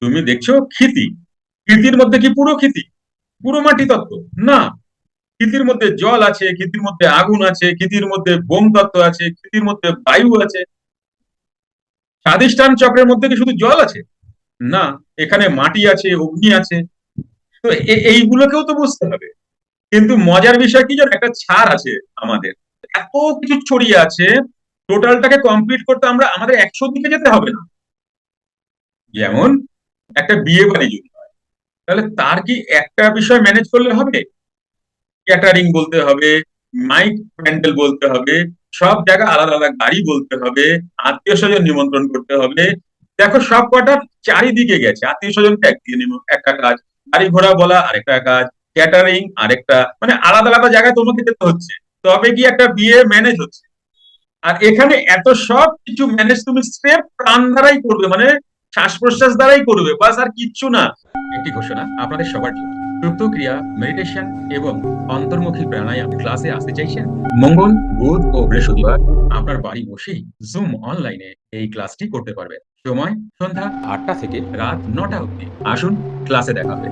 তুমি দেখছো ক্ষিতি, ক্ষিতির মধ্যে কি পুরো ক্ষিতি, পুরো মাটি তত্ত্ব? না, ক্ষিতির মধ্যে জল আছে, ক্ষিতির মধ্যে আগুন আছে, ক্ষিতির মধ্যে বোম তত্ত্ব আছে, ক্ষিতির মধ্যে বায়ু আছে। স্বাধিষ্ঠান চক্রের মধ্যে কি শুধু জল আছে? না, এখানে মাটি আছে, অগ্নি আছে। তো এইগুলোকেও তো বুঝতে হবে। কিন্তু মজার বিষয় কি জানো, একটা ছাড় আছে আমাদের, এত কিছু ছড়িয়ে আছে, টোটালটাকে কমপ্লিট করতে আমরা আমাদের 100 দিকে যেতে হবে না। যেমন একটা বিয়ে বাড়ি যদি হয়, তাহলে তার কি একটা বিষয় ম্যানেজ করলে হবে? ক্যাটারিং বলতে হবে, মাইক প্যান্ডেল বলতে হবে, সব জায়গা আলাদা আলাদা গাড়ি বলতে হবে, আত্মীয় স্বজন নিমন্ত্রণ করতে হবে। দেখো সব কটার চারিদিকে গেছে, আত্মীয় স্বজনকে একদিকে একটা কাজ, গাড়ি ঘোড়া বলা আরেকটা কাজ, ক্যাটারিং আরেকটা, মানে আলাদা আলাদা জায়গায় তোমাকে যেতে হচ্ছে, তবে কি একটা বিয়ে ম্যানেজ হচ্ছে। আর এখানে এত সব কিছু ম্যানেজ তুমি স্রেফ প্রাণ দ্বারাই করবে, মানে শ্বাস প্রশ্বাস দ্বারাই করবে, বাস আর কিচ্ছু না। একটি ঘোষণা আপনাদের সবার জন্য, সুপ্ত ক্রিয়া, মেডিটেশন এবং অন্তর্মুখী প্রাণায়াম ক্লাসে আসতে চাইছেন? মঙ্গল, বুধ ও বৃহস্পতিবার আপনার বাড়ি বসেই জুম অনলাইনে এই ক্লাসটি করতে পারবেন। সময় সন্ধ্যা 8টা থেকে রাত 9টা অবধি। আসুন, ক্লাসে দেখা হবে।